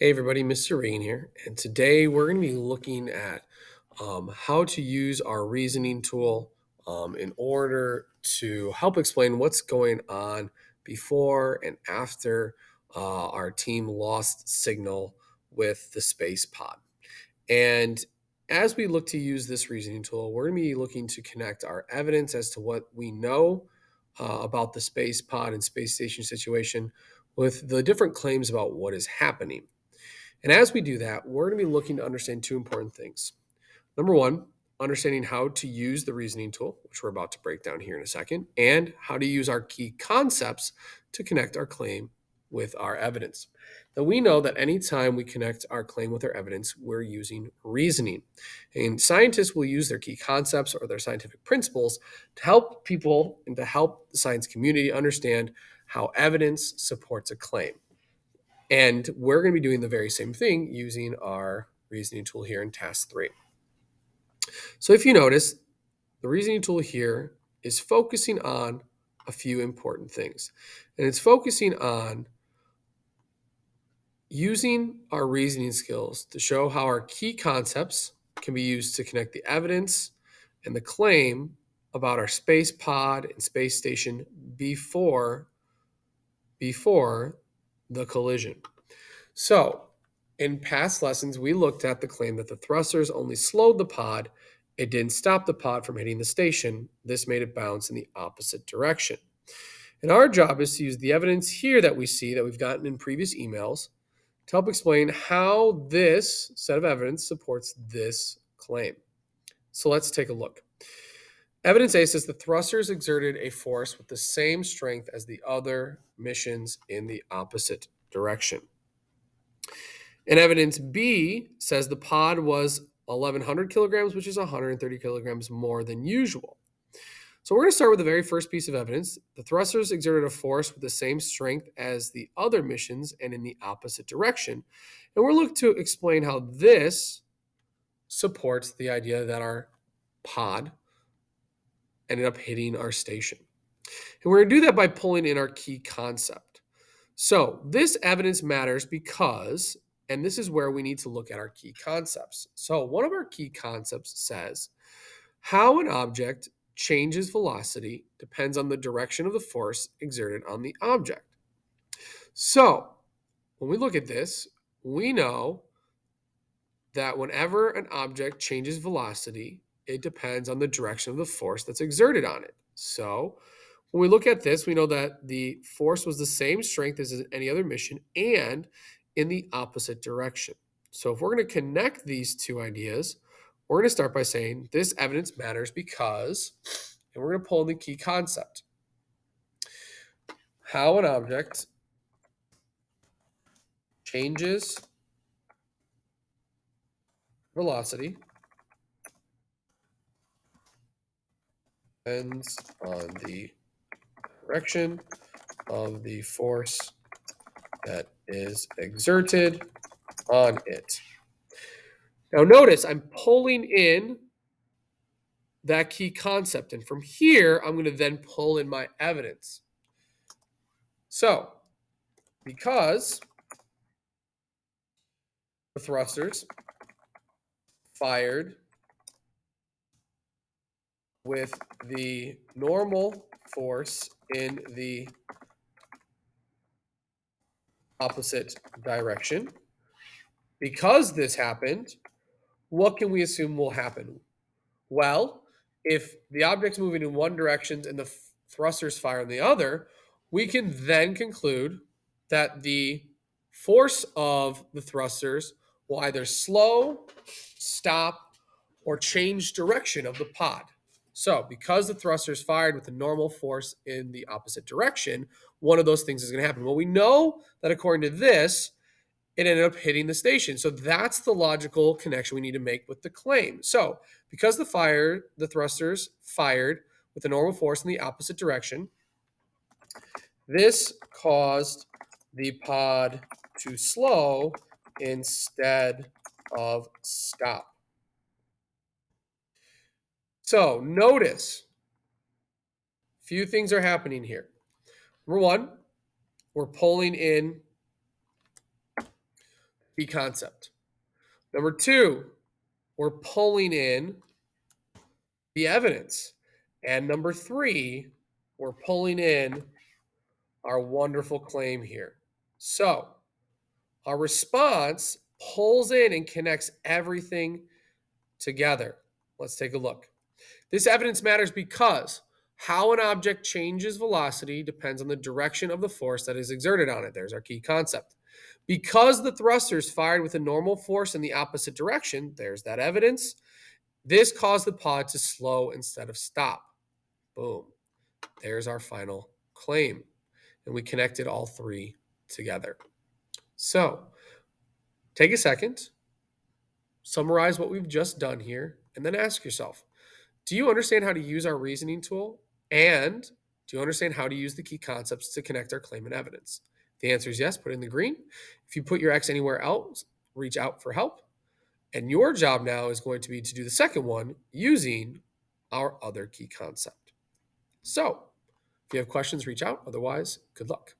Hey everybody, Mr. Rain here, and today we're going to be looking at how to use our reasoning tool in order to help explain what's going on before and after our team lost signal with the space pod. And as we look to use this reasoning tool, we're going to be looking to connect our evidence as to what we know about the space pod and space station situation with the different claims about what is happening. And as we do that, we're going to be looking to understand two important things. Number one, understanding how to use the reasoning tool, which we're about to break down here in a second, and how to use our key concepts to connect our claim with our evidence. Now, we know that anytime we connect our claim with our evidence, we're using reasoning. And scientists will use their key concepts or their scientific principles to help people and to help the science community understand how evidence supports a claim. And we're going to be doing the very same thing using our reasoning tool here in task 3. So if you notice, the reasoning tool here is focusing on a few important things. And it's focusing on using our reasoning skills to show how our key concepts can be used to connect the evidence and the claim about our space pod and space station before the collision. So, in past lessons, we looked at the claim that the thrusters only slowed the pod. It didn't stop the pod from hitting the station. This made it bounce in the opposite direction. And our job is to use the evidence here that we see that we've gotten in previous emails to help explain how this set of evidence supports this claim. So let's take a look. Evidence A says the thrusters exerted a force with the same strength as the other missions in the opposite direction. And evidence B says the pod was 1,100 kilograms, which is 130 kilograms more than usual. So we're going to start with the very first piece of evidence. The thrusters exerted a force with the same strength as the other missions and in the opposite direction. And we're looking to explain how this supports the idea that our pod ended up hitting our station. And we're going to do that by pulling in our key concept. So this evidence matters because, and this is where we need to look at our key concepts. So one of our key concepts says how an object changes velocity depends on the direction of the force exerted on the object. So when we look at this, we know that whenever an object changes velocity, it depends on the direction of the force that's exerted on it. So when we look at this, we know that the force was the same strength as any other mission and in the opposite direction. So if we're going to connect these two ideas, we're going to start by saying this evidence matters because, and we're going to pull in the key concept. How an object changes velocity depends on the direction of the force that is exerted on it. Now notice I'm pulling in that key concept, and from here I'm going to then pull in my evidence. So because the thrusters fired with the normal force in the opposite direction, because this happened, what can we assume will happen? Well, if the object's moving in one direction and the thrusters fire in the other, we can then conclude that the force of the thrusters will either slow, stop, or change direction of the pod. So, because the thrusters fired with the normal force in the opposite direction, one of those things is going to happen. Well, we know that according to this, it ended up hitting the station. So that's the logical connection we need to make with the claim. So because the thrusters fired with the normal force in the opposite direction, this caused the pod to slow instead of stop. So notice a few things are happening here. Number one, we're pulling in key concept. Number two, we're pulling in the evidence. And number three, we're pulling in our wonderful claim here. So our response pulls in and connects everything together. Let's take a look. This evidence matters because how an object changes velocity depends on the direction of the force that is exerted on it. There's our key concept. Because the thrusters fired with a normal force in the opposite direction, there's that evidence. This caused the pod to slow instead of stop. Boom. There's our final claim. And we connected all three together. So take a second, summarize what we've just done here, and then ask yourself, do you understand how to use our reasoning tool? And do you understand how to use the key concepts to connect our claim and evidence? If the answer is yes, put in the green. If you put your X anywhere else, reach out for help. And your job now is going to be to do the second one using our other key concept. So if you have questions, reach out. Otherwise, good luck.